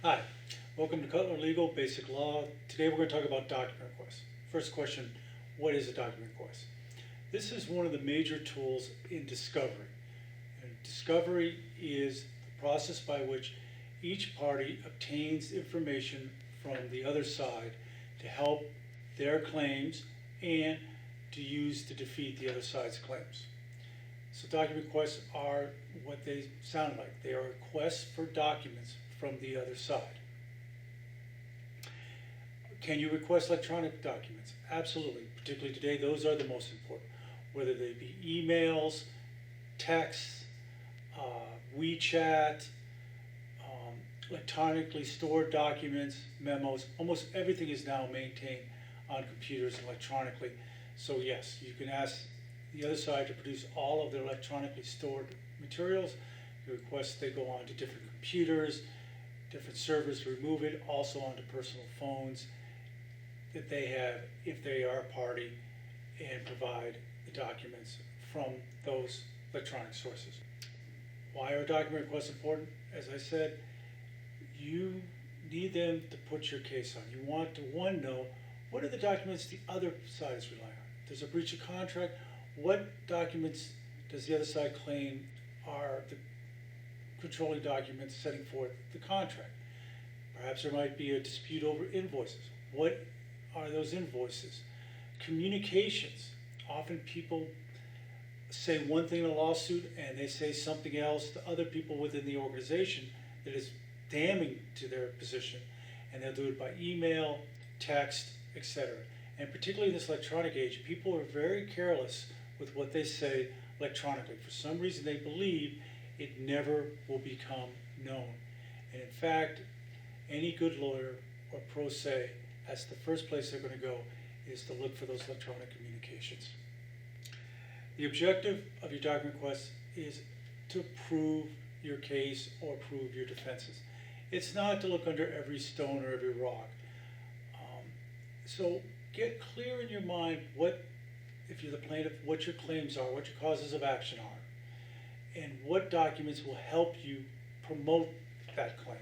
Hi, welcome to Cutler Legal Basic Law. Today we're going to talk about document requests. First question, what is a document request? This is one of the major tools in discovery. And discovery is the process by which each party obtains information from the other side to help their claims and to use to defeat the other side's claims. So document requests are what they sound like. They are requests for documents from the other side. Can you request electronic documents? Absolutely. Particularly today, those are the most important. Whether they be emails, texts, WeChat, electronically stored documents, memos, almost everything is now maintained on computers electronically. So yes, you can ask the other side to produce all of their electronically stored materials. You request they go on to different computers, different servers to remove it, also onto personal phones that they have if they are a party, and provide the documents from those electronic sources. Why are document requests important? As I said, you need them to put your case on. You want to, one, know what are the documents the other side is relying on. If there's a breach of contract, what documents does the other side claim are the controlling documents setting forth the contract? Perhaps there might be a dispute over invoices. What are those invoices? Communications. Often people say one thing in a lawsuit and they say something else to other people within the organization that is damning to their position, and they'll do it by email, text, etc. And particularly in this electronic age, people are very careless with what they say electronically. For some reason they believe it never will become known. And in fact, any good lawyer or pro se, that's the first place they're going to go, is to look for those electronic communications. The objective of your document request is to prove your case or prove your defenses. It's not to look under every stone or every rock. So get clear in your mind what, if you're the plaintiff, what your claims are, what your causes of action are, and what documents will help you promote that claim.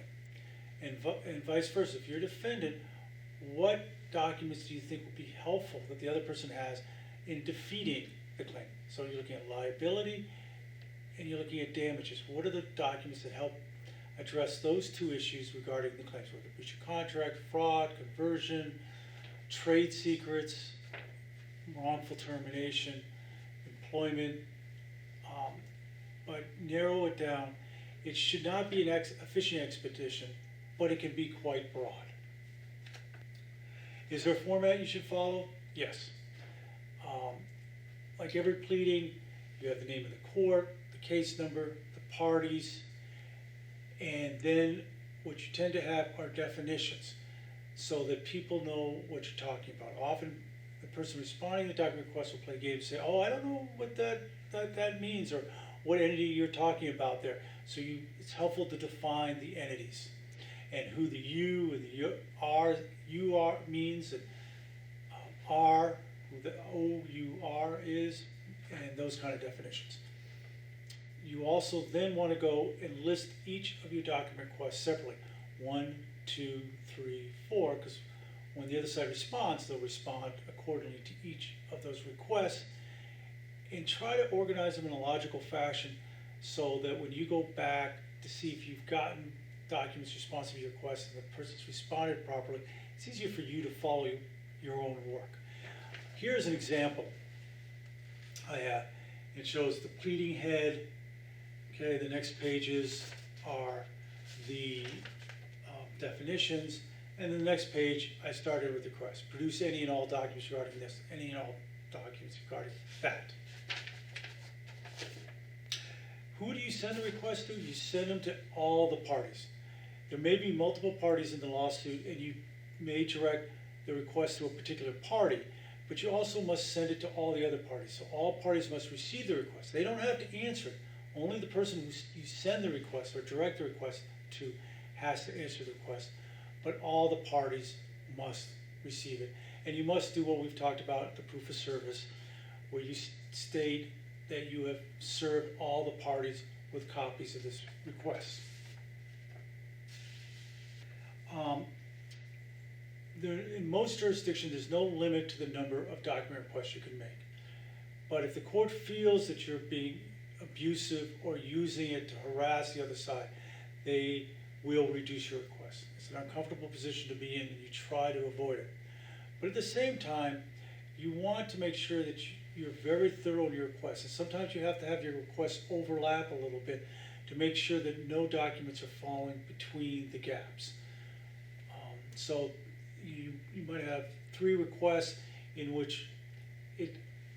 And vice versa, if you're a defendant, what documents do you think will be helpful that the other person has in defeating the claim? So you're looking at liability and you're looking at damages. What are the documents that help address those two issues regarding the claims, whether breach of contract, fraud, conversion, trade secrets, wrongful termination, employment, but narrow it down. It should not be a fishing expedition, but it can be quite broad. Is there a format you should follow? Yes. Like every pleading, you have the name of the court, the case number, the parties, and then what you tend to have are definitions so that people know what you're talking about. Often the person responding to the document request will play games and say, oh, I don't know what that means, or what entity you're talking about there. So it's helpful to define the entities and who the you and the you are means, and are, who the OUR is, and those kind of definitions. You also then want to go and list each of your document requests separately. 1, 2, 3, 4, because when the other side responds, they'll respond accordingly to each of those requests, and try to organize them in a logical fashion so that when you go back to see if you've gotten documents responsive to your request and the person's responded properly, it's easier for you to follow your own work. Here's an example I have. It shows the pleading head. Okay, the next pages are the definitions, and the next page I started with the request. Produce any and all documents regarding this, any and all documents regarding that. Who do you send the request to? You send them to all the parties. There may be multiple parties in the lawsuit, and you may direct the request to a particular party, but you also must send it to all the other parties. So all parties must receive the request. They don't have to answer it. Only the person who you send the request or direct the request to has to answer the request, but all the parties must receive it. And you must do what we've talked about, the proof of service, where you state that you have served all the parties with copies of this request. Um, in most jurisdictions, there's no limit to the number of document requests you can make. But if the court feels that you're being abusive or using it to harass the other side, they will reduce your request. It's an uncomfortable position to be in, and you try to avoid it. But at the same time, you want to make sure that you're very thorough in your requests. And sometimes you have to have your requests overlap a little bit to make sure that no documents are falling between the gaps. So you might have 3 requests in which it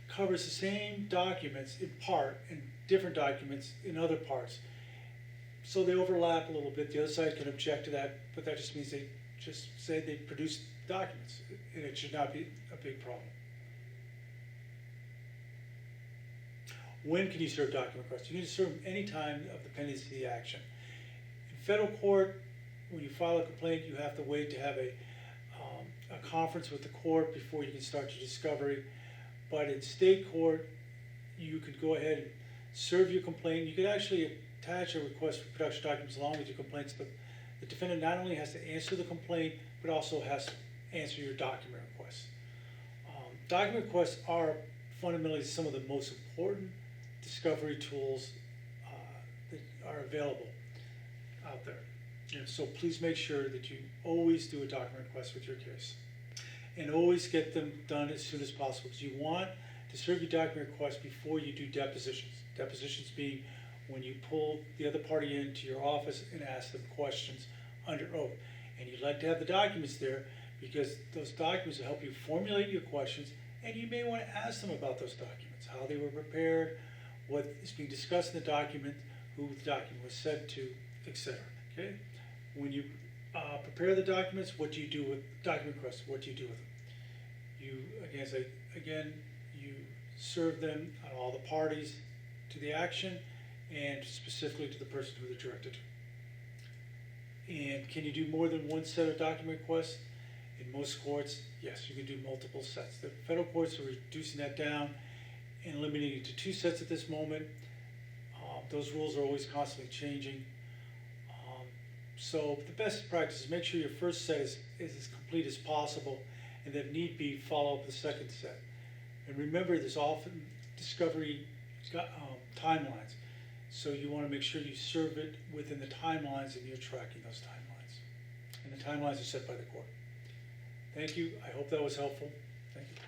covers the same documents in part and different documents in other parts. So they overlap a little bit. The other side can object to that, but that just means they just say they produced documents, and it should not be a big problem. When can you serve document requests? You can serve them any time of the pendency of the action. In federal court, when you file a complaint, you have to wait to have a conference with the court before you can start your discovery. But in state court, you could go ahead and serve your complaint. You could actually attach a request for production documents along with your complaints. The defendant not only has to answer the complaint, but also has to answer your document requests. Document requests are fundamentally some of the most important discovery tools that are available out there. So please make sure that you always do a document request with your case. And always get them done as soon as possible, because you want to serve your document request before you do depositions. Depositions being when you pull the other party into your office and ask them questions under oath. And you'd like to have the documents there because those documents will help you formulate your questions, and you may want to ask them about those documents, how they were prepared, what is being discussed in the document, who the document was sent to, etc. Okay? When you prepare the documents, what do you do with document requests? What do you do with them? You serve them on all the parties to the action and specifically to the person who they're directed to. And can you do more than one set of document requests? In most courts, yes, you can do multiple sets. The federal courts are reducing that down and limiting it to 2 sets at this moment. Those rules are always constantly changing. So the best practice is make sure your first set is as complete as possible, and then need be follow up the second set. And remember, there's often discovery timelines. So you want to make sure you serve it within the timelines and you're tracking those timelines. And the timelines are set by the court. Thank you. I hope that was helpful. Thank you.